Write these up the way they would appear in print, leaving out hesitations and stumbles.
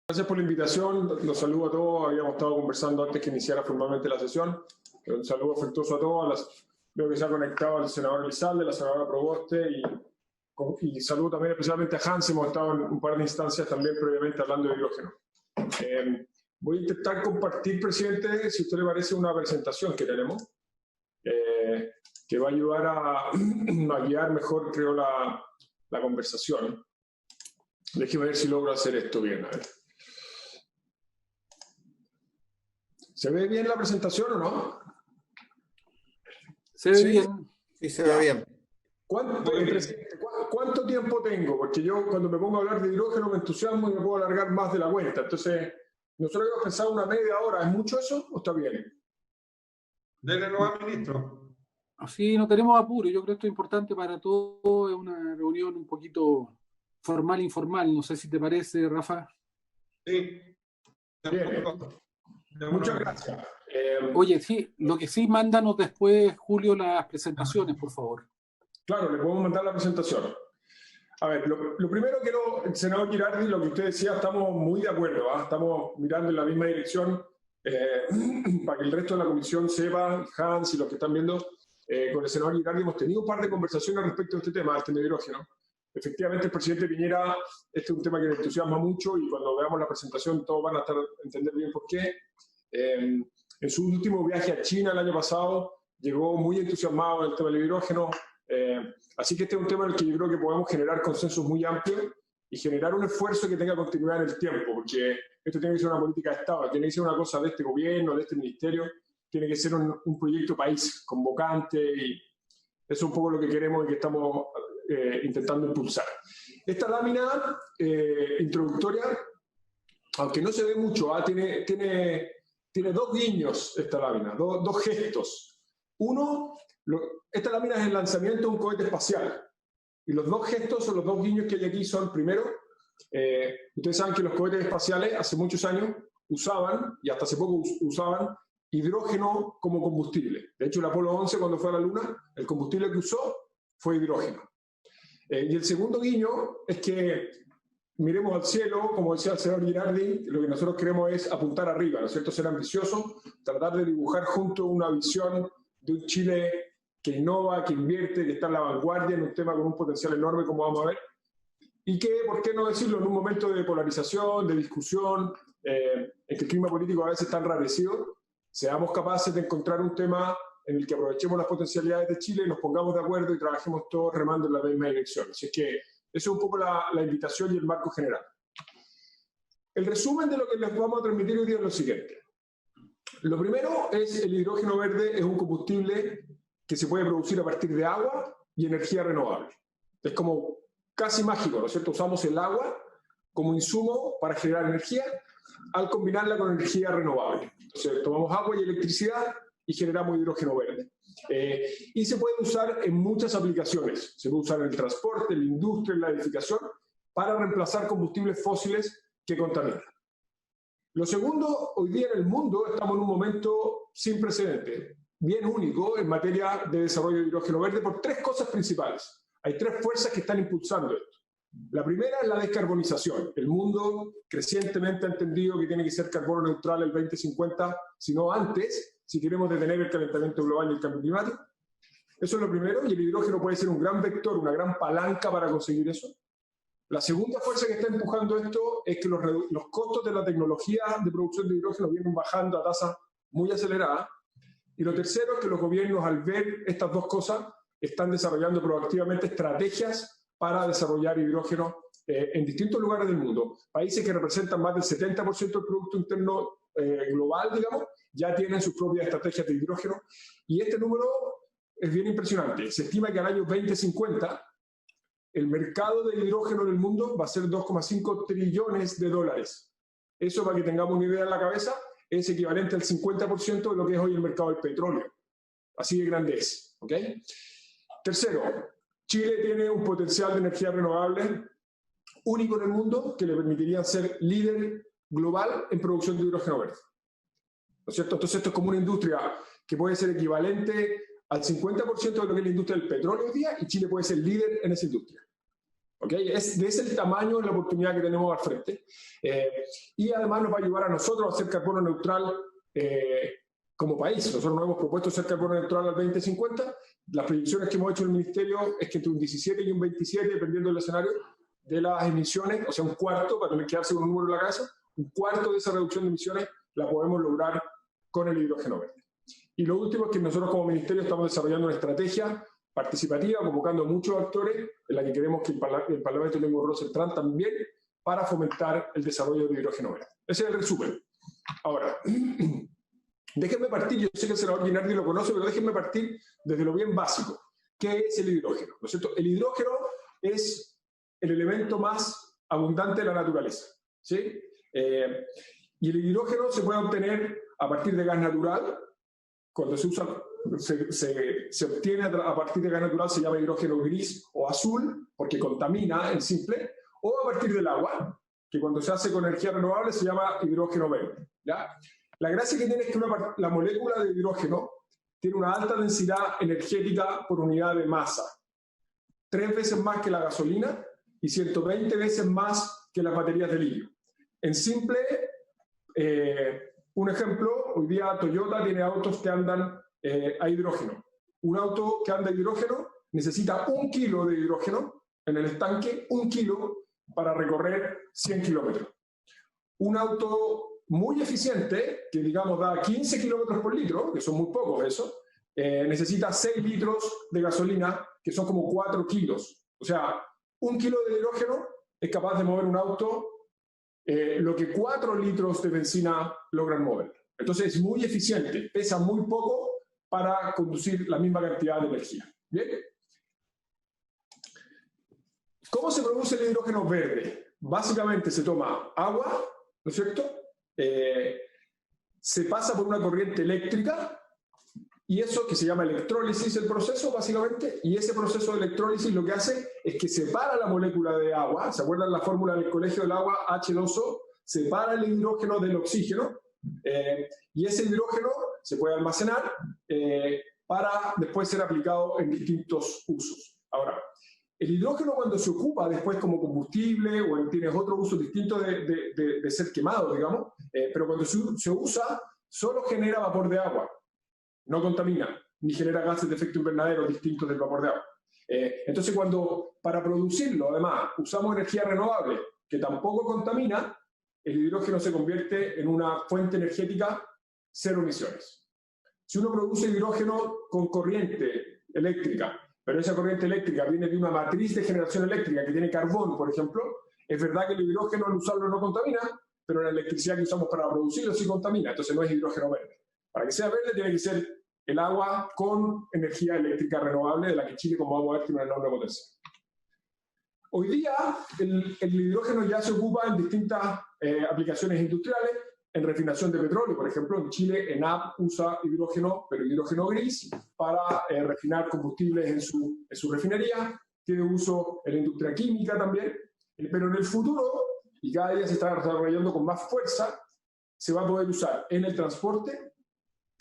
Gracias por la invitación, los saludo a todos, habíamos estado conversando antes que iniciara formalmente la sesión. Un saludo afectuoso a todos, veo que se ha conectado el senador Elizalde, la senadora Proboste y saludo también especialmente a Hans, hemos estado en un par de instancias también previamente hablando de hidrógeno. Voy a intentar compartir, presidente, si a usted le parece, una presentación que tenemos, que va a ayudar a guiar mejor, creo, la conversación. Déjeme ver si logro hacer esto bien. A ver. ¿Se ve bien la presentación o no? Se ve bien. Sí, se ve bien. ¿Cuánto tiempo tengo? Porque yo cuando me pongo a hablar de hidrógeno me entusiasmo y me puedo alargar más de la cuenta. Entonces, nosotros habíamos pensado una media hora. ¿Es mucho eso o está bien? Dele nomás, ministro. Sí, no tenemos apuro. Yo creo que esto es importante para todos. Es una reunión un poquito formal, informal. No sé si te parece, Rafa. Sí. Bien. Muchas gracias. Oye, sí, lo que sí, mándanos después, Julio, las presentaciones, por favor. Claro, le podemos mandar la presentación. A ver, lo primero quiero, senador Girardi, lo que usted decía, estamos muy de acuerdo, ¿eh? Estamos mirando en la misma dirección para que el resto de la comisión sepa, Hans y los que están viendo, con el senador Girardi hemos tenido un par de conversaciones respecto a este tema, al tema de hidrógeno. Efectivamente, el presidente Piñera, este es un tema que le entusiasma mucho y cuando veamos la presentación todos van a entender bien por qué. En su último viaje a China el año pasado llegó muy entusiasmado del tema del hidrógeno, así que este es un tema en el que yo creo que podemos generar consensos muy amplios y generar un esfuerzo que tenga continuidad en el tiempo, porque esto tiene que ser una política de Estado, tiene que ser una cosa de este gobierno, de este ministerio, tiene que ser un proyecto país convocante y eso es un poco lo que queremos y que estamos intentando impulsar. Esta lámina introductoria, aunque no se ve mucho, tiene dos guiños esta lámina, dos gestos. Uno, esta lámina es el lanzamiento de un cohete espacial. Y los dos gestos o los dos guiños que hay aquí son, primero, ustedes saben que los cohetes espaciales hace muchos años usaban, y hasta hace poco usaban, hidrógeno como combustible. De hecho, el Apolo 11, cuando fue a la Luna, el combustible que usó fue hidrógeno. Y el segundo guiño es que miremos al cielo, como decía el señor Girardi, lo que nosotros queremos es apuntar arriba, ¿no es cierto? Ser ambiciosos, tratar de dibujar juntos una visión de un Chile que innova, que invierte, que está en la vanguardia en un tema con un potencial enorme, como vamos a ver, y que, ¿por qué no decirlo?, en un momento de polarización, de discusión, en que el clima político a veces está enrarecido, seamos capaces de encontrar un tema en el que aprovechemos las potencialidades de Chile, nos pongamos de acuerdo y trabajemos todos remando en la misma dirección. Así es que eso es un poco la invitación y el marco general. El resumen de lo que les vamos a transmitir hoy día es lo siguiente. Lo primero es el hidrógeno verde, es un combustible que se puede producir a partir de agua y energía renovable. Es como casi mágico, ¿no es cierto? Usamos el agua como insumo para generar energía al combinarla con energía renovable. Entonces tomamos agua y electricidad y generamos hidrógeno verde. Y se puede usar en muchas aplicaciones. Se puede usar en el transporte, en la industria, en la edificación, para reemplazar combustibles fósiles que contaminan. Lo segundo, hoy día en el mundo estamos en un momento sin precedentes, bien único en materia de desarrollo de hidrógeno verde por tres cosas principales. Hay tres fuerzas que están impulsando esto. La primera es la descarbonización. El mundo crecientemente ha entendido que tiene que ser carbono neutral el 2050, si no antes, si queremos detener el calentamiento global y el cambio climático. Eso es lo primero, y el hidrógeno puede ser un gran vector, una gran palanca para conseguir eso. La segunda fuerza que está empujando esto es que los costos de la tecnología de producción de hidrógeno vienen bajando a tasas muy aceleradas. Y lo tercero es que los gobiernos, al ver estas dos cosas, están desarrollando proactivamente estrategias para desarrollar hidrógeno en distintos lugares del mundo. Países que representan más del 70% del Producto Interno global, digamos, ya tienen sus propias estrategias de hidrógeno. Y este número es bien impresionante. Se estima que al año 2050 el mercado de hidrógeno en el mundo va a ser 2,5 trillones de dólares. Eso, para que tengamos una idea en la cabeza, es equivalente al 50% de lo que es hoy el mercado del petróleo. Así de grande es. ¿Okay? Tercero, Chile tiene un potencial de energía renovable único en el mundo que le permitiría ser líder global en producción de hidrógeno verde. ¿No es cierto? Entonces esto es como una industria que puede ser equivalente al 50% de lo que es la industria del petróleo hoy día y Chile puede ser líder en esa industria. ¿Okay? Ese es el tamaño de la oportunidad que tenemos al frente. Y además nos va a ayudar a nosotros a ser carbono neutral como país. Nosotros nos hemos propuesto ser carbono neutral al 2050. Las proyecciones que hemos hecho en el Ministerio es que entre un 17 y un 27, dependiendo del escenario, de las emisiones, o sea, un cuarto, para no quedarse con un número en la cabeza, un cuarto de esa reducción de emisiones la podemos lograr con el hidrógeno verde. Y lo último es que nosotros como Ministerio estamos desarrollando una estrategia participativa, convocando a muchos actores, en la que queremos que el Parlamento tenga un rol central también para fomentar el desarrollo del hidrógeno verde. Ese es el resumen. Ahora, déjenme partir, yo sé que el senador Guinardi lo conoce, pero déjenme partir desde lo bien básico. ¿Qué es el hidrógeno? ¿No es cierto? El hidrógeno es el elemento más abundante de la naturaleza, ¿sí? Y el hidrógeno se puede obtener a partir de gas natural. Cuando se usa, se obtiene a partir de gas natural, se llama hidrógeno gris o azul, porque contamina en simple, o a partir del agua, que cuando se hace con energía renovable se llama hidrógeno verde, ¿ya? La gracia que tiene es que la molécula de hidrógeno tiene una alta densidad energética por unidad de masa, 3 veces más que la gasolina y 120 veces más que las baterías de litio. En simple, un ejemplo, hoy día Toyota tiene autos que andan a hidrógeno. Un auto que anda a hidrógeno necesita 1 kilo de hidrógeno en el estanque, 1 kilo para recorrer 100 kilómetros. Un auto muy eficiente, que digamos da 15 kilómetros por litro, que son muy pocos eso, necesita 6 litros de gasolina, que son como 4 kilos. O sea, 1 kilo de hidrógeno es capaz de mover un auto lo que 4 litros de benzina logran mover. Entonces es muy eficiente, pesa muy poco para conducir la misma cantidad de energía. ¿Bien? ¿Cómo se produce el hidrógeno verde? Básicamente se toma agua, ¿no es cierto? Se pasa por una corriente eléctrica, y eso que se llama electrólisis, el proceso básicamente, y ese proceso de electrólisis lo que hace es que separa la molécula de agua. ¿Se acuerdan la fórmula del colegio del agua? H2O, separa el hidrógeno del oxígeno, y ese hidrógeno se puede almacenar para después ser aplicado en distintos usos. Ahora, el hidrógeno cuando se ocupa después como combustible o tienes otro uso distinto de ser quemado, digamos, pero cuando se usa solo genera vapor de agua. No contamina, ni genera gases de efecto invernadero distintos del vapor de agua. Entonces, cuando para producirlo, además, usamos energía renovable que tampoco contamina, el hidrógeno se convierte en una fuente energética cero emisiones. Si uno produce hidrógeno con corriente eléctrica, pero esa corriente eléctrica viene de una matriz de generación eléctrica que tiene carbón, por ejemplo, es verdad que el hidrógeno al usarlo no contamina, pero la electricidad que usamos para producirlo sí contamina, entonces no es hidrógeno verde. Para que sea verde tiene que ser el agua con energía eléctrica renovable, de la que Chile, como vamos a ver, tiene una enorme potencia. Hoy día el hidrógeno ya se ocupa en distintas aplicaciones industriales, en refinación de petróleo, por ejemplo. En Chile, ENAP usa hidrógeno, pero hidrógeno gris, para refinar combustibles en su refinería. Tiene uso en la industria química también. Pero en el futuro, y cada día se está desarrollando con más fuerza, se va a poder usar en el transporte.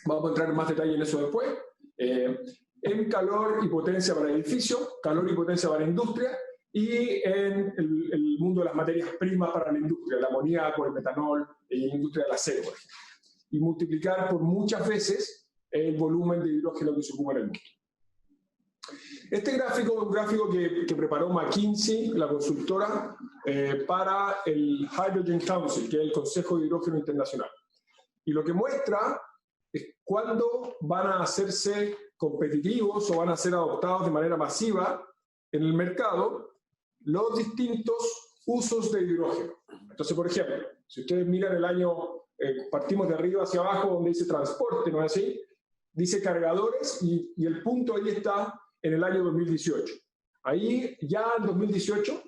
Vamos a entrar en más detalle en eso después. En calor y potencia para edificios, calor y potencia para industria, y en el mundo de las materias primas para la industria, el amoníaco, el metanol, y la industria del acero, por ejemplo. Y multiplicar por muchas veces el volumen de hidrógeno que se ocupa en el mundo. Este gráfico es un gráfico que preparó McKinsey, la consultora, para el Hydrogen Council, que es el Consejo de Hidrógeno Internacional. Y lo que muestra es cuándo van a hacerse competitivos o van a ser adoptados de manera masiva en el mercado los distintos usos de hidrógeno. Entonces, por ejemplo, si ustedes miran el año, partimos de arriba hacia abajo donde dice transporte, ¿no es así? Dice cargadores y el punto ahí está en el año 2018. Ahí ya en 2018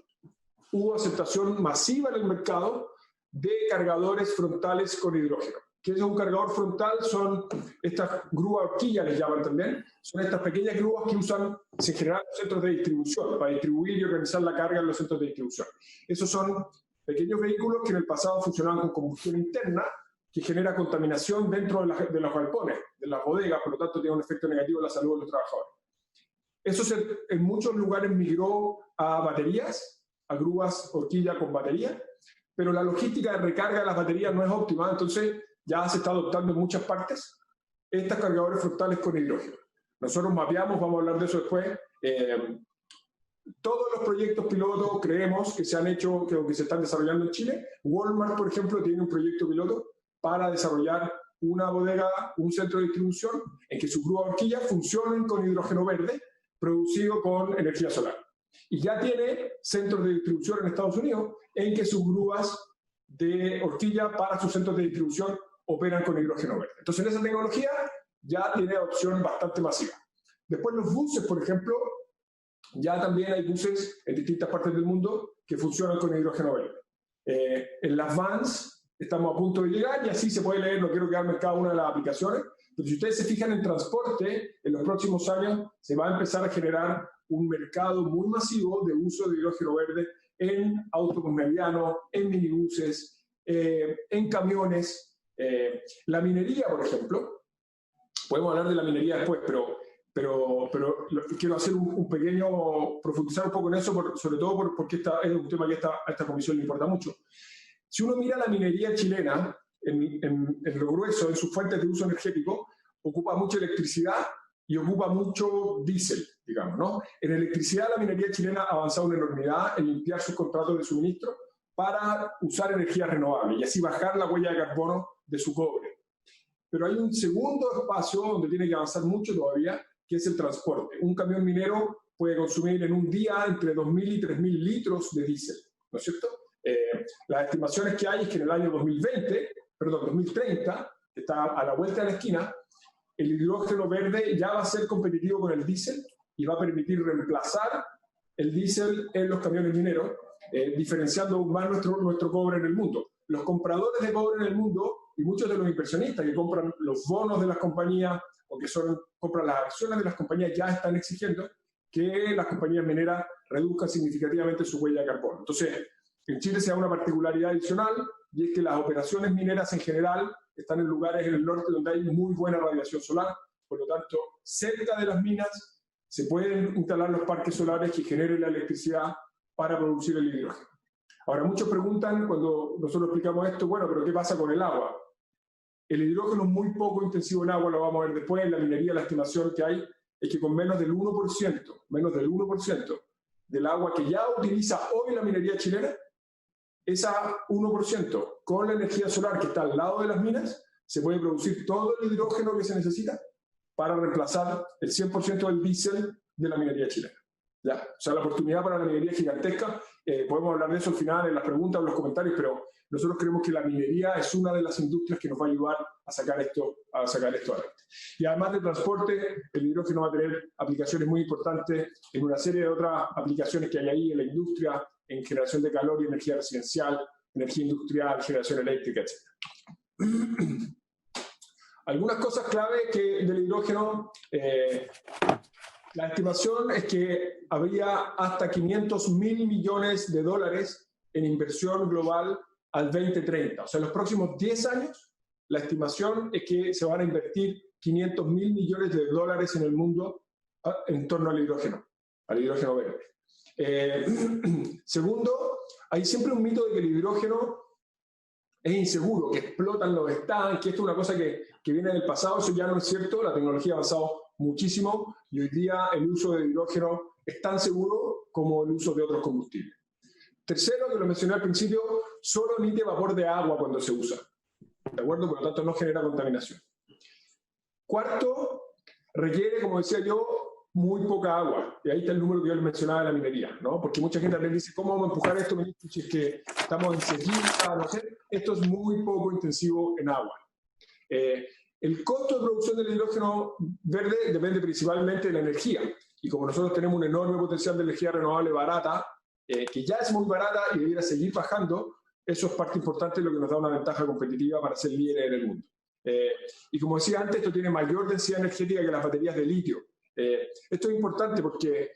hubo aceptación masiva en el mercado de cargadores frontales con hidrógeno. ¿Qué es un cargador frontal? Son estas grúas horquillas, les llaman también. Son estas pequeñas grúas que usan, se generan los centros de distribución para distribuir y organizar la carga en los centros de distribución. Esos son pequeños vehículos que en el pasado funcionaban con combustión interna, que genera contaminación dentro de los galpones, de las bodegas, por lo tanto tiene un efecto negativo en la salud de los trabajadores. Eso en muchos lugares migró a baterías a grúas horquilla con batería, pero la logística de recarga de las baterías no es óptima, entonces ya se está adoptando en muchas partes estos cargadores frontales con hidrógeno. Nosotros mapeamos, vamos a hablar de eso después, todos los proyectos piloto creemos que se han hecho, que se están desarrollando en Chile. Walmart, por ejemplo, tiene un proyecto piloto para desarrollar una bodega, un centro de distribución en que sus grúas horquillas funcionen con hidrógeno verde producido con energía solar. Y ya tiene centros de distribución en Estados Unidos en que sus grúas de horquilla para sus centros de distribución operan con hidrógeno verde. Entonces, en esa tecnología ya tiene adopción bastante masiva. Después los buses, por ejemplo, ya también hay buses en distintas partes del mundo que funcionan con hidrógeno verde. En las vans estamos a punto de llegar y así se puede leer, no quiero quedarme en cada una de las aplicaciones, pero si ustedes se fijan en transporte, en los próximos años se va a empezar a generar un mercado muy masivo de uso de hidrógeno verde en autobuses medianos, en minibuses, en camiones. La minería, por ejemplo, podemos hablar de la minería después, pero quiero hacer un pequeño, profundizar un poco en eso, sobre todo porque es un tema que a esta comisión le importa mucho. Si uno mira la minería chilena, en lo grueso, en sus fuentes de uso energético, ocupa mucha electricidad y ocupa mucho diésel, digamos, ¿no? En electricidad la minería chilena ha avanzado una enormidad en limpiar sus contratos de suministro para usar energía renovable y así bajar la huella de carbono de su cobre. Pero hay un segundo espacio donde tiene que avanzar mucho todavía, que es el transporte. Un camión minero puede consumir en un día entre 2.000 y 3.000 litros de diésel, ¿no es cierto? Las estimaciones que hay es que en el año 2030, que está a la vuelta de la esquina, el hidrógeno verde ya va a ser competitivo con el diésel y va a permitir reemplazar el diésel en los camiones mineros, diferenciando aún más nuestro cobre en el mundo. Los compradores de cobre en el mundo y muchos de los inversionistas que compran los bonos de las compañías o que compran las acciones de las compañías ya están exigiendo que las compañías mineras reduzcan significativamente su huella de carbono. Entonces, en Chile se da una particularidad adicional y es que las operaciones mineras en general están en lugares en el norte donde hay muy buena radiación solar, por lo tanto, cerca de las minas se pueden instalar los parques solares que generen la electricidad para producir el hidrógeno. Ahora, muchos preguntan cuando nosotros explicamos esto, bueno, pero ¿qué pasa con el agua? El hidrógeno es muy poco intensivo en agua, lo vamos a ver después. En la minería la estimación que hay es que con menos del 1% del agua que ya utiliza hoy la minería chilena, esa 1% con la energía solar que está al lado de las minas, se puede producir todo el hidrógeno que se necesita para reemplazar el 100% del diésel de la minería chilena. ¿Ya? O sea, la oportunidad para la minería es gigantesca. Podemos hablar de eso al final en las preguntas o en los comentarios, pero nosotros creemos que la minería es una de las industrias que nos va a ayudar a sacar esto adelante. Y además del transporte, el hidrógeno va a tener aplicaciones muy importantes en una serie de otras aplicaciones que hay ahí en la industria, en generación de calor y energía residencial, energía industrial, generación eléctrica, etc. Algunas cosas clave del hidrógeno. La estimación es que habría hasta 500.000 millones de dólares en inversión global al 2030. O sea, en los próximos 10 años, la estimación es que se van a invertir 500.000 millones de dólares en el mundo en torno al hidrógeno verde. Segundo, hay siempre un mito de que el hidrógeno es inseguro, que explotan los estanques, que esto es una cosa que viene del pasado. Eso ya no es cierto, la tecnología ha avanzado muchísimo y hoy día el uso de hidrógeno es tan seguro como el uso de otros combustibles. Tercero, que lo mencioné al principio, solo emite vapor de agua cuando se usa, ¿de acuerdo? Por lo tanto, no genera contaminación. Cuarto, requiere, como decía yo, muy poca agua. Y ahí está el número que yo les mencionaba de la minería, ¿no? Porque mucha gente también dice, ¿cómo vamos a empujar esto, ministro, si es que estamos en sequía? No sé. Esto es muy poco intensivo en agua. El costo de producción del hidrógeno verde depende principalmente de la energía. Y como nosotros tenemos un enorme potencial de energía renovable barata, que ya es muy barata y debiera seguir bajando, eso es parte importante de lo que nos da una ventaja competitiva para ser líderes en el mundo. Y como decía antes, esto tiene mayor densidad energética que las baterías de litio. Esto es importante porque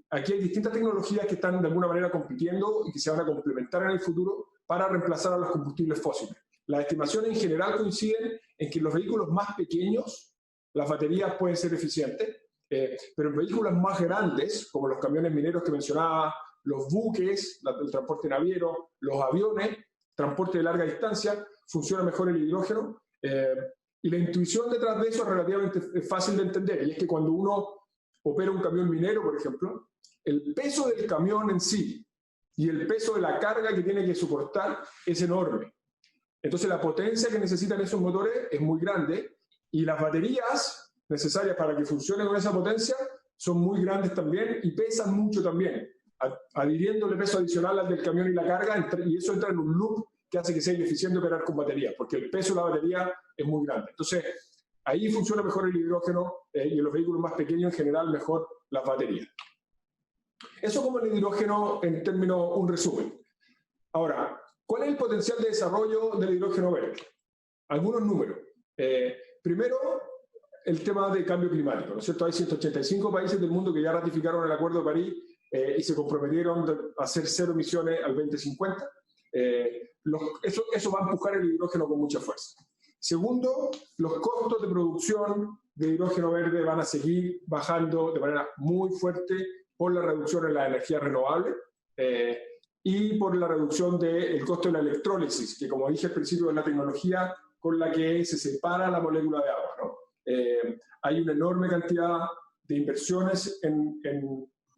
aquí hay distintas tecnologías que están de alguna manera compitiendo y que se van a complementar en el futuro para reemplazar a los combustibles fósiles. Las estimaciones en general coinciden en que en los vehículos más pequeños las baterías pueden ser eficientes, pero en vehículos más grandes, como los camiones mineros que mencionaba, los buques, el transporte naviero, los aviones, transporte de larga distancia, funciona mejor el hidrógeno. Y la intuición detrás de eso es relativamente fácil de entender, y es que cuando uno opera un camión minero, por ejemplo, el peso del camión en sí y el peso de la carga que tiene que soportar es enorme. Entonces la potencia que necesitan esos motores es muy grande, y las baterías necesarias para que funcionen con esa potencia son muy grandes también y pesan mucho también, adhiriéndole peso adicional al del camión y la carga, y eso entra en un loop que hace que sea ineficiente operar con baterías, porque el peso de la batería es muy grande. Entonces, ahí funciona mejor el hidrógeno, y en los vehículos más pequeños en general mejor las baterías. Eso como el hidrógeno en términos, un resumen. Ahora, ¿cuál es el potencial de desarrollo del hidrógeno verde? Algunos números. Primero, el tema del cambio climático, ¿no es cierto? Hay 185 países del mundo que ya ratificaron el Acuerdo de París y se comprometieron a hacer 0 emisiones al 2050. Eso va a empujar el hidrógeno con mucha fuerza. Segundo, los costos de producción de hidrógeno verde van a seguir bajando de manera muy fuerte por la reducción en la energía renovable y por la reducción del costo de la electrólisis, que como dije al principio es la tecnología con la que se separa la molécula de agua, ¿no? Hay una enorme cantidad de inversiones en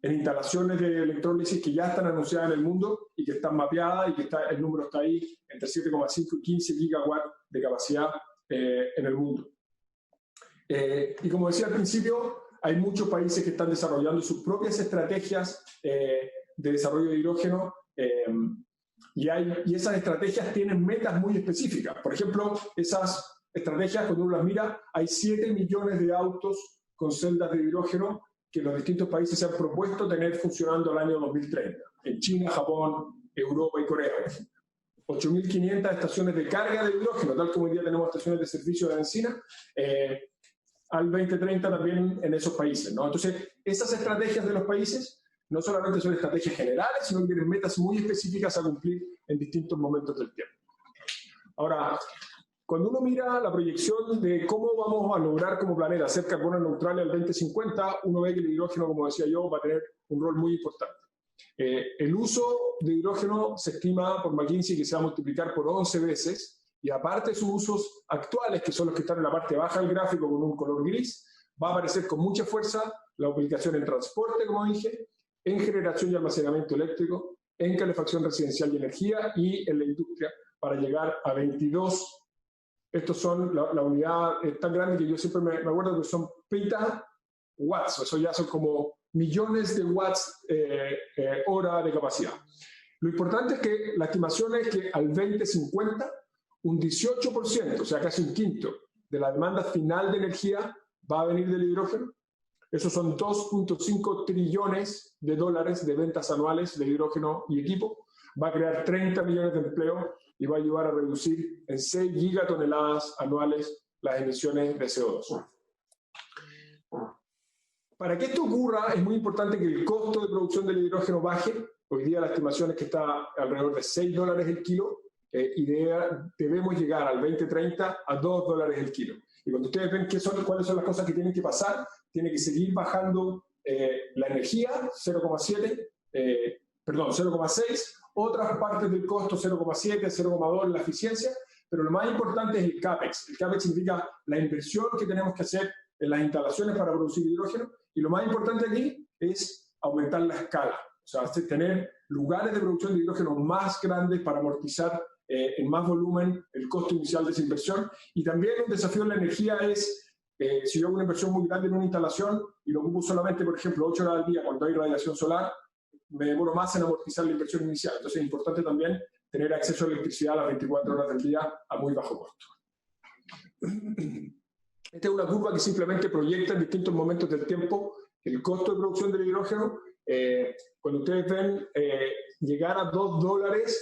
instalaciones de electrólisis que ya están anunciadas en el mundo y que están mapeadas, y que el número está ahí entre 7,5 y 15 gigawatts de capacidad en el mundo. Y como decía al principio, hay muchos países que están desarrollando sus propias estrategias de desarrollo de hidrógeno, y esas estrategias tienen metas muy específicas. Por ejemplo, esas estrategias, cuando uno las mira, hay 7 millones de autos con celdas de hidrógeno que los distintos países se han propuesto tener funcionando al año 2030. En China, Japón, Europa y Corea, por ejemplo. 8.500 estaciones de carga de hidrógeno, tal como hoy día tenemos estaciones de servicio de benzina, al 2030 también en esos países, ¿no? Entonces, esas estrategias de los países no solamente son estrategias generales, sino que tienen metas muy específicas a cumplir en distintos momentos del tiempo. Ahora, cuando uno mira la proyección de cómo vamos a lograr como planeta ser carbono neutral al 2050, uno ve que el hidrógeno, como decía yo, va a tener un rol muy importante. El uso de hidrógeno se estima por McKinsey que se va a multiplicar por 11 veces, y aparte de sus usos actuales, que son los que están en la parte baja del gráfico con un color gris, va a aparecer con mucha fuerza la aplicación en transporte, como dije, en generación y almacenamiento eléctrico, en calefacción residencial y energía, y en la industria, para llegar a 22. Estos son la unidad tan grande que yo siempre me acuerdo que son petawatts, eso ya son como millones de watts hora de capacidad. Lo importante es que la estimación es que al 2050 un 18%, o sea casi un quinto, de la demanda final de energía va a venir del hidrógeno. Esos son 2.5 trillones de dólares de ventas anuales de hidrógeno y equipo. Va a crear 30 millones de empleos y va a ayudar a reducir en 6 gigatoneladas anuales las emisiones de CO2. Para que esto ocurra, es muy importante que el costo de producción del hidrógeno baje. Hoy día la estimación es que está alrededor de $6 el kilo, y debemos llegar al 2030 a $2 el kilo. Y cuando ustedes ven cuáles son las cosas que tienen que pasar, tiene que seguir bajando la energía, 0,6, otras partes del costo, 0,7, 0,2 la eficiencia, pero lo más importante es el CAPEX. El CAPEX significa la inversión que tenemos que hacer en las instalaciones para producir hidrógeno, y lo más importante aquí es aumentar la escala, o sea, tener lugares de producción de hidrógeno más grandes para amortizar en más volumen el costo inicial de esa inversión. Y también un desafío en la energía es, si yo hago una inversión muy grande en una instalación y lo ocupo solamente, por ejemplo, 8 horas al día cuando hay radiación solar, me demoro más en amortizar la inversión inicial. Entonces es importante también tener acceso a electricidad a las 24 horas del día a muy bajo costo. Esta es una curva que simplemente proyecta en distintos momentos del tiempo el costo de producción del hidrógeno. Cuando ustedes ven llegar a $2,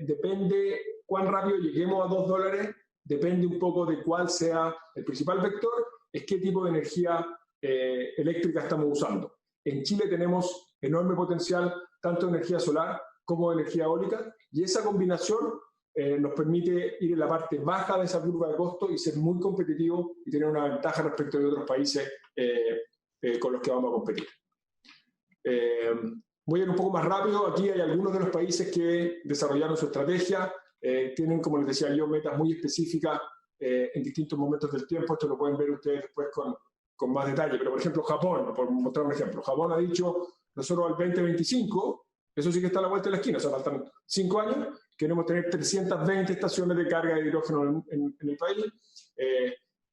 depende cuán rápido lleguemos a $2, depende un poco de cuál sea el principal vector, es qué tipo de energía eléctrica estamos usando. En Chile tenemos enorme potencial, tanto de energía solar como de energía eólica, y esa combinación nos permite ir en la parte baja de esa curva de costo y ser muy competitivo y tener una ventaja respecto de otros países con los que vamos a competir. Voy a ir un poco más rápido. Aquí hay algunos de los países que desarrollaron su estrategia. Tienen, como les decía yo, metas muy específicas en distintos momentos del tiempo. Esto lo pueden ver ustedes después con más detalle. Pero, por ejemplo, Japón, por mostrar un ejemplo. Japón ha dicho, nosotros al 2025, eso sí que está a la vuelta de la esquina, o sea, faltan 5 años, queremos tener 320 estaciones de carga de hidrógeno en el país.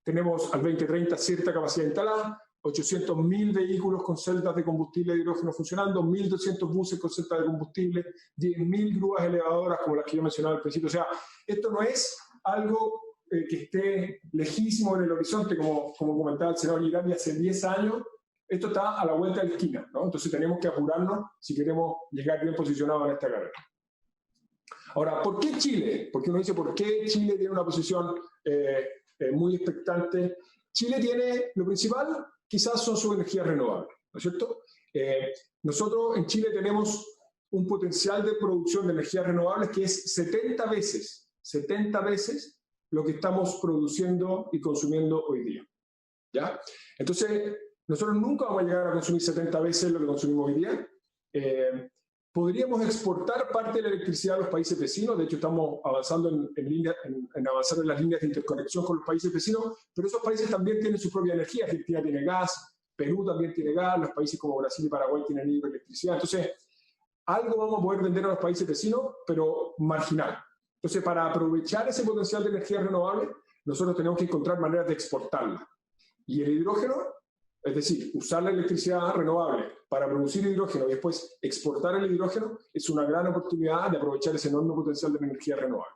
Tenemos al 2030 cierta capacidad instalada, 800.000 vehículos con celdas de combustible de hidrógeno funcionando, 1.200 buses con celdas de combustible, 10.000 grúas elevadoras como las que yo mencionaba al principio. O sea, esto no es algo que esté lejísimo en el horizonte, como comentaba el senador Girardi hace 10 años. Esto está a la vuelta de la esquina, ¿no? Entonces tenemos que apurarnos si queremos llegar bien posicionados en esta carrera. Ahora, ¿por qué Chile? Porque uno dice, ¿por qué Chile tiene una posición muy expectante? Chile tiene, lo principal, quizás son sus energías renovables, ¿no es cierto? Nosotros en Chile tenemos un potencial de producción de energías renovables que es 70 veces lo que estamos produciendo y consumiendo hoy día, ¿ya? Entonces, nosotros nunca vamos a llegar a consumir 70 veces lo que consumimos hoy día. Podríamos exportar parte de la electricidad a los países vecinos. De hecho, estamos avanzando en avanzar en las líneas de interconexión con los países vecinos, pero esos países también tienen su propia energía. Argentina tiene gas, Perú también tiene gas, los países como Brasil y Paraguay tienen hidroelectricidad. Entonces, algo vamos a poder vender a los países vecinos, pero marginal. Entonces, para aprovechar ese potencial de energía renovable, nosotros tenemos que encontrar maneras de exportarla. Y el hidrógeno, es decir, usar la electricidad renovable para producir hidrógeno y después exportar el hidrógeno, es una gran oportunidad de aprovechar ese enorme potencial de energía renovable.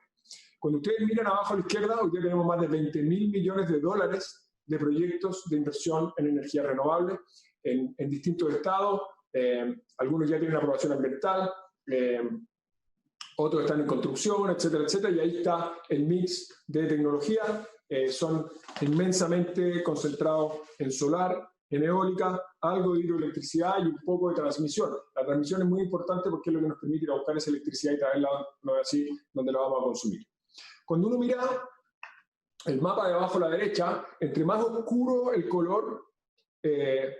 Cuando ustedes miran abajo a la izquierda, hoy día tenemos más de 20.000 millones de dólares de proyectos de inversión en energía renovable en distintos estados. Algunos ya tienen aprobación ambiental, otros están en construcción, etcétera, etcétera, y ahí está el mix de tecnología. Son inmensamente concentrados en solar, en eólica, algo de hidroelectricidad y un poco de transmisión. La transmisión es muy importante porque es lo que nos permite ir a buscar esa electricidad y traerla, no es así, donde la vamos a consumir. Cuando uno mira el mapa de abajo a la derecha, entre más oscuro el color,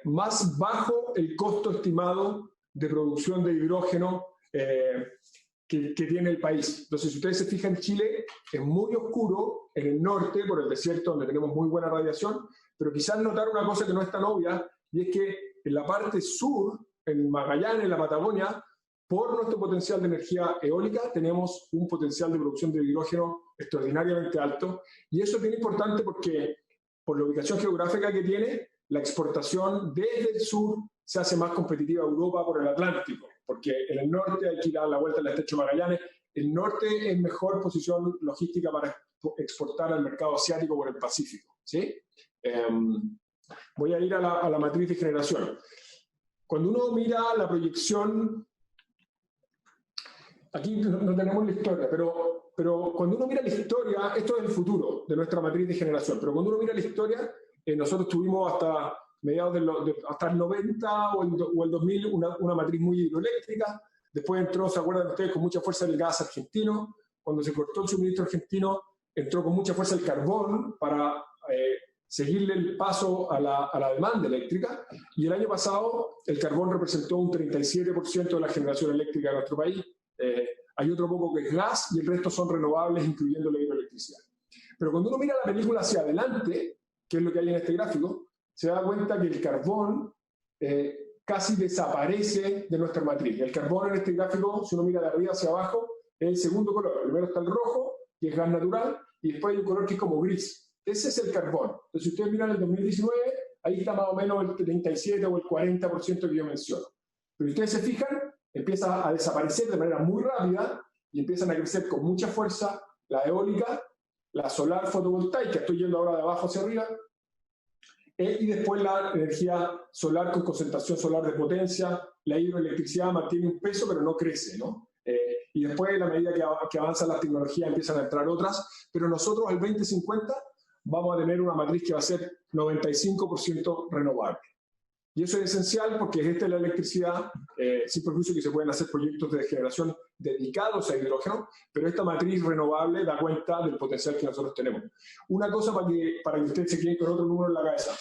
más bajo el costo estimado de producción de hidrógeno que tiene el país. Entonces, si ustedes se fijan, Chile es muy oscuro en el norte, por el desierto, donde tenemos muy buena radiación, pero quizás notar una cosa que no es tan obvia, y es que en la parte sur, en Magallanes, en la Patagonia, por nuestro potencial de energía eólica, tenemos un potencial de producción de hidrógeno extraordinariamente alto, y eso es bien importante porque, por la ubicación geográfica que tiene, la exportación desde el sur se hace más competitiva a Europa por el Atlántico, porque en el norte hay que ir a la vuelta del estrecho de Magallanes. El norte es mejor posición logística para exportar al mercado asiático por el Pacífico, ¿sí? Voy a ir a la matriz de generación. Cuando uno mira la proyección, aquí no tenemos la historia, pero cuando uno mira la historia, esto es el futuro de nuestra matriz de generación, pero cuando uno mira la historia, nosotros tuvimos hasta mediados hasta el 90 o el 2000 una matriz muy hidroeléctrica. Después entró, ¿se acuerdan ustedes?, con mucha fuerza el gas argentino. Cuando se cortó el suministro argentino, entró con mucha fuerza el carbón para seguirle el paso a la demanda eléctrica. Y el año pasado el carbón representó un 37% de la generación eléctrica de nuestro país. Hay otro poco que es gas y el resto son renovables, incluyendo la hidroelectricidad. Pero cuando uno mira la película hacia adelante, que es lo que hay en este gráfico, se da cuenta que el carbón casi desaparece de nuestra matriz. El carbón en este gráfico, si uno mira de arriba hacia abajo, es el segundo color. Primero está el rojo, que es gas natural, y después hay un color que es como gris. Ese es el carbón. Entonces, si ustedes miran el 2019, ahí está más o menos el 37 o el 40% que yo menciono. Pero si ustedes se fijan, empieza a desaparecer de manera muy rápida y empiezan a crecer con mucha fuerza la eólica, la solar fotovoltaica, estoy yendo ahora de abajo hacia arriba, y después la energía solar con concentración solar de potencia. La hidroelectricidad mantiene un peso pero no crece, ¿no? Y después, a la medida que avanzan las tecnologías, empiezan a entrar otras, pero nosotros al 2050 vamos a tener una matriz que va a ser 95% renovable. Y eso es esencial porque esta es la electricidad, sin perjuicio que se pueden hacer proyectos de generación dedicados a hidrógeno, pero esta matriz renovable da cuenta del potencial que nosotros tenemos. Una cosa para que ustedes se queden con otro número en la cabeza.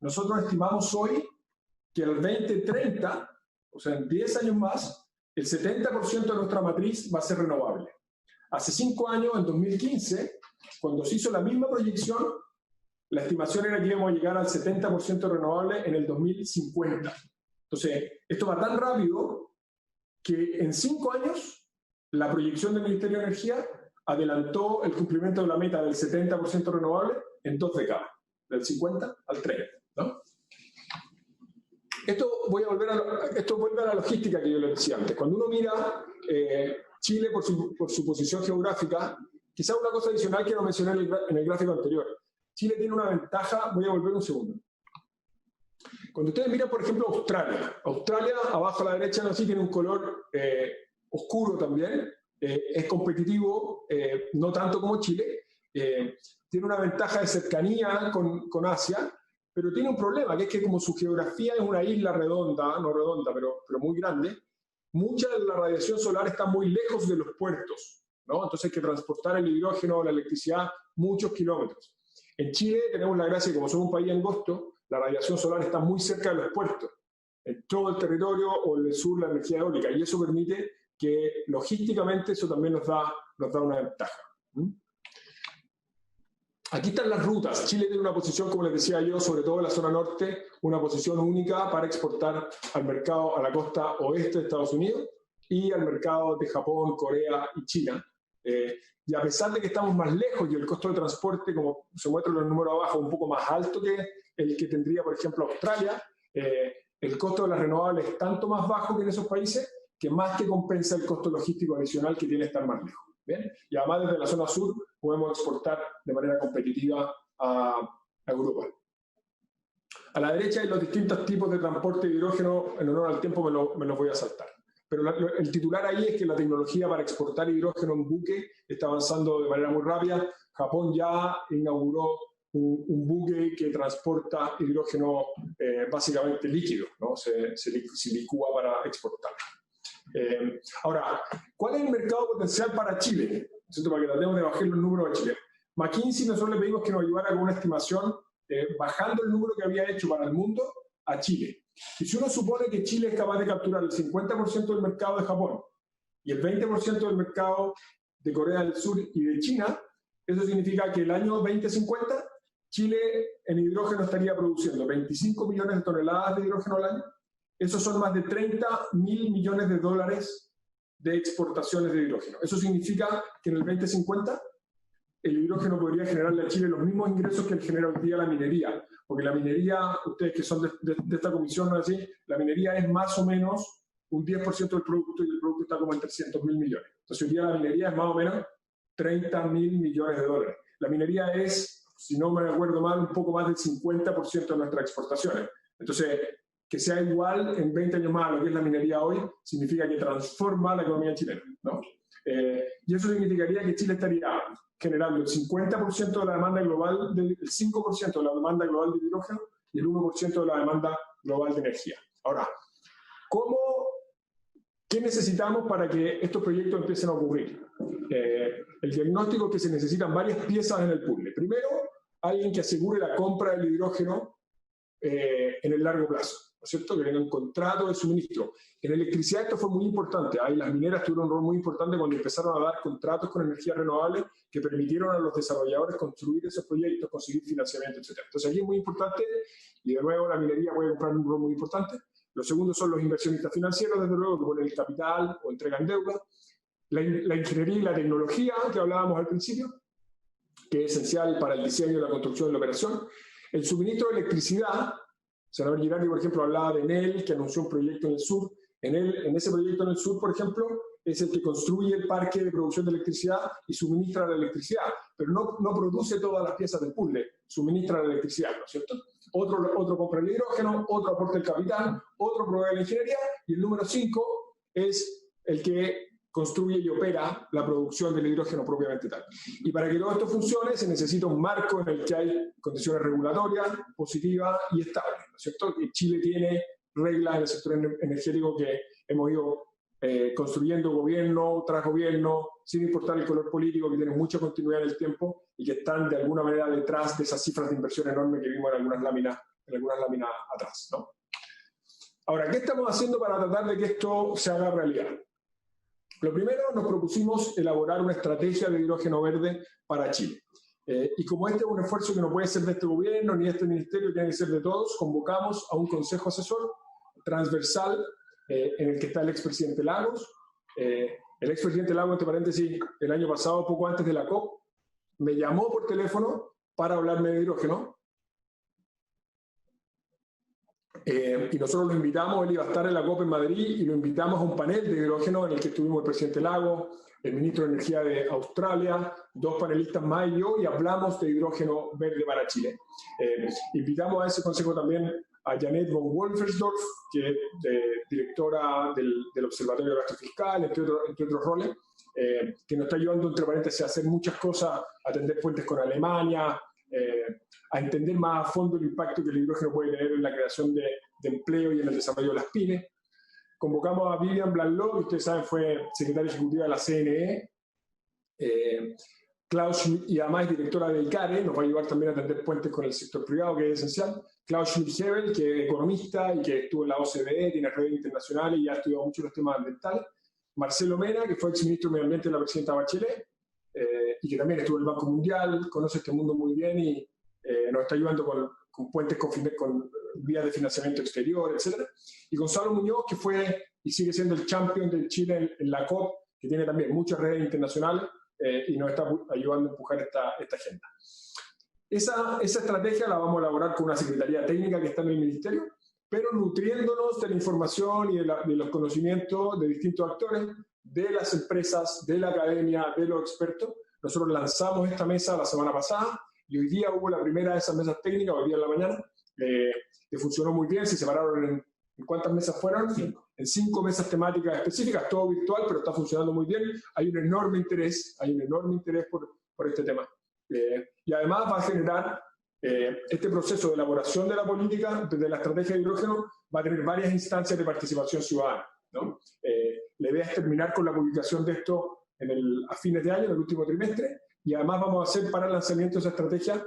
Nosotros estimamos hoy que al 2030 o sea, en 10 años más, el 70% de nuestra matriz va a ser renovable. Hace 5 años, en 2015, cuando se hizo la misma proyección, la estimación era que íbamos a llegar al 70% renovable en el 2050. Entonces, esto va tan rápido que en 5 años la proyección del Ministerio de Energía adelantó el cumplimiento de la meta del 70% renovable en 2 décadas, del 50 al 30, ¿no? Esto vuelve a la logística que yo les decía antes. Cuando uno mira Chile por su posición geográfica, quizá una cosa adicional que no mencioné en el gráfico anterior. Chile tiene una ventaja, voy a volver un segundo. Cuando ustedes miran, por ejemplo, Australia, abajo a la derecha, así tiene un color oscuro también, es competitivo, no tanto como Chile, tiene una ventaja de cercanía con Asia, pero tiene un problema, que es que como su geografía es una isla redonda, no redonda, pero muy grande, mucha de la radiación solar está muy lejos de los puertos, ¿no? Entonces hay que transportar el hidrógeno o la electricidad muchos kilómetros. En Chile tenemos la gracia de que como somos un país angosto, la radiación solar está muy cerca de los puertos, en todo el territorio o en el sur la energía eólica, y eso permite que logísticamente eso también nos da una ventaja. Aquí están las rutas. Chile tiene una posición, como les decía yo, sobre todo en la zona norte, una posición única para exportar al mercado a la costa oeste de Estados Unidos y al mercado de Japón, Corea y China. Y a pesar de que estamos más lejos y el costo de transporte, como se muestran los números abajo, un poco más alto que el que tendría, por ejemplo, Australia, el costo de las renovables es tanto más bajo que en esos países que más que compensa el costo logístico adicional que tiene estar más lejos. ¿Bien? Y además desde la zona sur podemos exportar de manera competitiva a Europa. A la derecha hay los distintos tipos de transporte de hidrógeno, en honor al tiempo me los voy a saltar. Pero el titular ahí es que la tecnología para exportar hidrógeno en buque está avanzando de manera muy rápida. Japón ya inauguró un buque que transporta hidrógeno básicamente líquido, ¿no? Se licúa para exportarlo. Ahora, ¿cuál es el mercado potencial para Chile? Para que tratemos de bajar los números de Chile. McKinsey nosotros le pedimos que nos ayudara con una estimación bajando el número que había hecho para el mundo a Chile. Y si uno supone que Chile es capaz de capturar el 50% del mercado de Japón y el 20% del mercado de Corea del Sur y de China, eso significa que el año 2050 Chile en hidrógeno estaría produciendo 25 millones de toneladas de hidrógeno al año. Esos son más de 30.000 millones de dólares de exportaciones de hidrógeno. Eso significa que en el 2050 el hidrógeno podría generarle a Chile los mismos ingresos que genera hoy día la minería. Porque la minería, ustedes que son de esta comisión, ¿no? Así, la minería es más o menos un 10% del producto y el producto está como en 300.000 millones. Entonces hoy día la minería es más o menos 30.000 millones de dólares. La minería es, si no me acuerdo mal, un poco más del 50% de nuestras exportaciones. Entonces, que sea igual en 20 años más a lo que es la minería hoy, significa que transforma la economía chilena, ¿no? Y eso significaría que Chile estaría generando el 50% de la demanda global, el 5% de la demanda global de hidrógeno y el 1% de la demanda global de energía. Ahora, ¿qué necesitamos para que estos proyectos empiecen a ocurrir? El diagnóstico es que se necesitan varias piezas en el puzzle. Primero, alguien que asegure la compra del hidrógeno en el largo plazo, ¿no es cierto? Que tenga un contrato de suministro. En electricidad esto fue muy importante. Ahí las mineras tuvieron un rol muy importante cuando empezaron a dar contratos con energías renovables que permitieron a los desarrolladores construir esos proyectos, conseguir financiamiento, etc. Entonces aquí es muy importante, y de nuevo la minería puede comprar un rol muy importante. Los segundos son los inversionistas financieros, desde luego, que ponen el capital o entregan deuda. La ingeniería y la tecnología, que hablábamos al principio, que es esencial para el diseño, la construcción y la operación. El suministro de electricidad. El senador Girardi, por ejemplo, hablaba de Enel, que anunció un proyecto en el sur. En ese proyecto en el sur, por ejemplo, es el que construye el parque de producción de electricidad y suministra la electricidad, pero no produce todas las piezas del puzzle, suministra la electricidad, ¿no es cierto? Otro compra el hidrógeno, otro aporta el capital, otro provee la ingeniería, y el número 5 es el que construye y opera la producción del hidrógeno propiamente tal. Y para que todo esto funcione se necesita un marco en el que hay condiciones regulatorias positivas y estables, ¿no es cierto? Y Chile tiene reglas en el sector energético que hemos ido construyendo gobierno tras gobierno, sin importar el color político, que tienen mucha continuidad en el tiempo y que están de alguna manera detrás de esas cifras de inversión enormes que vimos en algunas láminas atrás, ¿no? Ahora, ¿qué estamos haciendo para tratar de que esto se haga realidad? Lo primero, nos propusimos elaborar una estrategia de hidrógeno verde para Chile. Y como este es un esfuerzo que no puede ser de este gobierno ni de este ministerio, tiene que ser de todos, convocamos a un consejo asesor transversal en el que está el expresidente Lagos. El expresidente Lagos, entre paréntesis, el año pasado, poco antes de la COP, me llamó por teléfono para hablarme de hidrógeno. Y nosotros lo invitamos, él iba a estar en la COP en Madrid, y lo invitamos a un panel de hidrógeno en el que estuvimos el presidente Lagos, el ministro de Energía de Australia, 2 panelistas más y yo, y hablamos de hidrógeno verde para Chile. Invitamos a ese consejo también a Janet von Wolfersdorf, que es directora del Observatorio de Gasto Fiscal, entre otros roles, que nos está ayudando, entre paréntesis, a hacer muchas cosas, a tender puentes con Alemania, a entender más a fondo el impacto que el hidrógeno puede tener en la creación de empleo y en el desarrollo de las pymes. Convocamos a Vivian Blanló, que ustedes saben fue secretaria ejecutiva de la CNE, Klaus Schmidt, y además es directora de ICARE, nos va a ayudar también a tender puentes con el sector privado, que es esencial. Klaus Schmidt-Hebel, que es economista y que estuvo en la OCDE, tiene redes internacionales y ha estudiado mucho los temas ambientales. Marcelo Mena, que fue exministro de Medio Ambiente de la presidenta Bachelet, y que también estuvo en el Banco Mundial, conoce este mundo muy bien y nos está ayudando con puentes, con vías de financiamiento exterior, etc. Y Gonzalo Muñoz, que fue y sigue siendo el champion de Chile en la COP, que tiene también muchas redes internacionales y nos está ayudando a empujar esta agenda. Esa estrategia la vamos a elaborar con una secretaría técnica que está en el ministerio, pero nutriéndonos de la información y de los conocimientos de distintos actores, de las empresas, de la academia, de los expertos. Nosotros lanzamos esta mesa la semana pasada y hoy día hubo la primera de esas mesas técnicas, hoy día en la mañana, que funcionó muy bien. Se separaron en ¿cuántas mesas fueron? En 5 mesas temáticas específicas, todo virtual, pero está funcionando muy bien. Hay un enorme interés por este tema. Y además va a generar este proceso de elaboración de la política, de la estrategia de hidrógeno, va a tener varias instancias de participación ciudadana, ¿no? La idea es terminar con la publicación de esto a fines de año, en el último trimestre, y además vamos a hacer para el lanzamiento de esa estrategia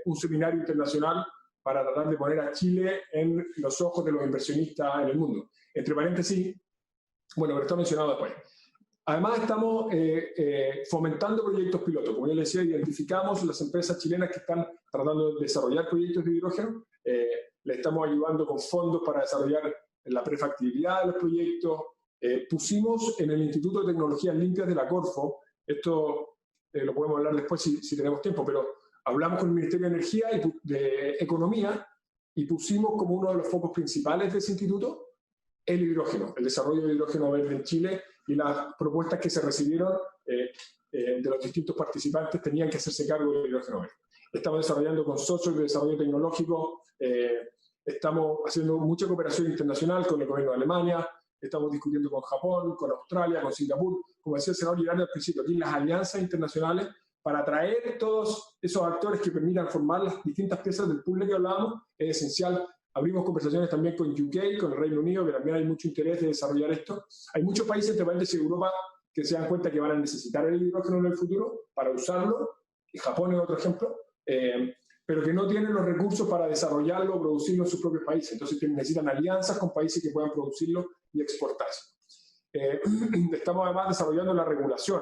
un seminario internacional para tratar de poner a Chile en los ojos de los inversionistas en el mundo. Entre paréntesis, bueno, pero está mencionado después. Además estamos fomentando proyectos pilotos. Como yo les decía, identificamos las empresas chilenas que están tratando de desarrollar proyectos de hidrógeno. Le estamos ayudando con fondos para desarrollar la prefactibilidad de los proyectos. Pusimos en el Instituto de Tecnologías Limpias de la Corfo, esto lo podemos hablar después si tenemos tiempo, pero hablamos con el Ministerio de Energía y de Economía y pusimos como uno de los focos principales de ese instituto el hidrógeno, el desarrollo de hidrógeno verde en Chile, y las propuestas que se recibieron de los distintos participantes tenían que hacerse cargo del hidrógeno verde. Estamos desarrollando con socios de desarrollo tecnológico, estamos haciendo mucha cooperación internacional con el gobierno de Alemania, estamos discutiendo con Japón, con Australia, con Singapur, como decía el senador Girardi al principio, aquí las alianzas internacionales para atraer todos esos actores que permitan formar las distintas piezas del puzzle que hablábamos, es esencial. Abrimos conversaciones también con UK, con el Reino Unido, que también hay mucho interés de desarrollar esto. Hay muchos países, entre países de Europa, que se dan cuenta que van a necesitar el hidrógeno en el futuro para usarlo, y Japón es otro ejemplo, pero que no tienen los recursos para desarrollarlo o producirlo en sus propios países. Entonces necesitan alianzas con países que puedan producirlo y exportarse. Estamos además desarrollando la regulación.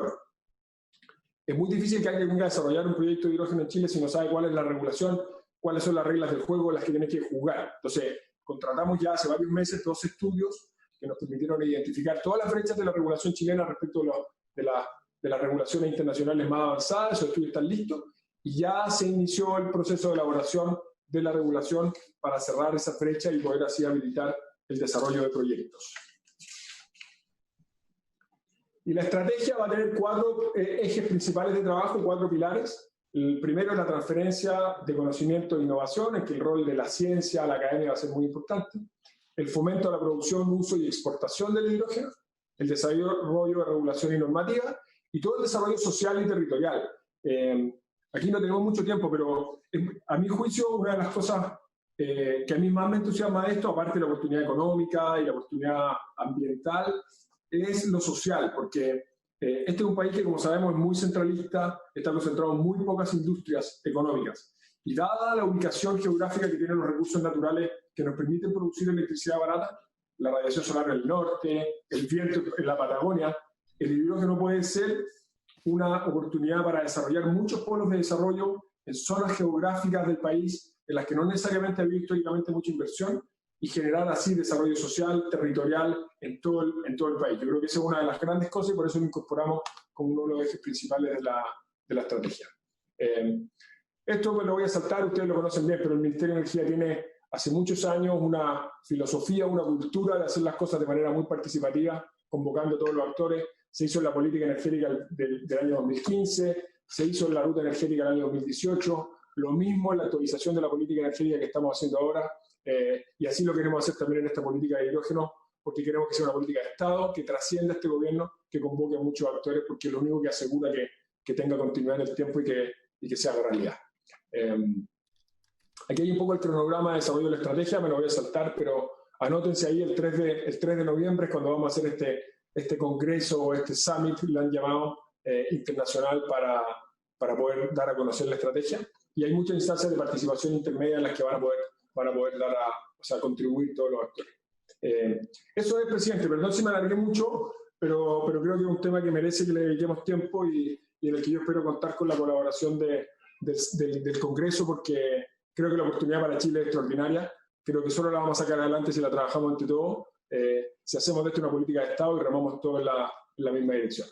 Es muy difícil que alguien venga a desarrollar un proyecto de hidrógeno en Chile si no sabe cuál es la regulación, cuáles son las reglas del juego en las que tiene que jugar. Entonces, contratamos ya hace varios meses 2 estudios que nos permitieron identificar todas las brechas de la regulación chilena respecto de las regulaciones internacionales más avanzadas. Esos estudios están listos y ya se inició el proceso de elaboración de la regulación para cerrar esa brecha y poder así habilitar el desarrollo de proyectos. Y la estrategia va a tener 4 ejes principales de trabajo, 4 pilares. El primero es la transferencia de conocimiento e innovación, en que el rol de la ciencia, la academia va a ser muy importante. El fomento a la producción, uso y exportación del hidrógeno. El desarrollo de regulación y normativa. Y todo el desarrollo social y territorial. Aquí no tenemos mucho tiempo, pero a mi juicio una de las cosas que a mí más me entusiasma de esto, aparte de la oportunidad económica y la oportunidad ambiental, es lo social, porque este es un país que, como sabemos, es muy centralista, está concentrado en muy pocas industrias económicas. Y dada la ubicación geográfica que tienen los recursos naturales que nos permiten producir electricidad barata, la radiación solar en el norte, el viento en la Patagonia. El hidrógeno puede ser una oportunidad para desarrollar muchos polos de desarrollo en zonas geográficas del país en las que no necesariamente ha habido históricamente mucha inversión y generar así desarrollo social, territorial en todo el país. Yo creo que esa es una de las grandes cosas y por eso lo incorporamos como uno de los ejes principales de la estrategia. Esto me lo voy a saltar, ustedes lo conocen bien, pero el Ministerio de Energía tiene hace muchos años una filosofía, una cultura de hacer las cosas de manera muy participativa, convocando a todos los actores. Se hizo en la política energética del año 2015, se hizo en la ruta energética del año 2018, lo mismo en la actualización de la política energética que estamos haciendo ahora, y así lo queremos hacer también en esta política de hidrógeno, porque queremos que sea una política de Estado, que trascienda este gobierno, que convoque a muchos actores, porque es lo único que asegura que tenga continuidad en el tiempo y que sea realidad. Aquí hay un poco el cronograma de desarrollo de la estrategia, me lo voy a saltar, pero anótense ahí el 3 de noviembre es cuando vamos a hacer este congreso o este summit, lo han llamado internacional para poder dar a conocer la estrategia. Y hay muchas instancias de participación intermedia en las que van a poder contribuir todos los actores. Eso es, presidente. Perdón si me alargué mucho, pero creo que es un tema que merece que le dediquemos tiempo y en el que yo espero contar con la colaboración del Congreso, porque creo que la oportunidad para Chile es extraordinaria. Creo que solo la vamos a sacar adelante si la trabajamos entre todos, si hacemos de esto una política de Estado y remamos todos en la misma dirección.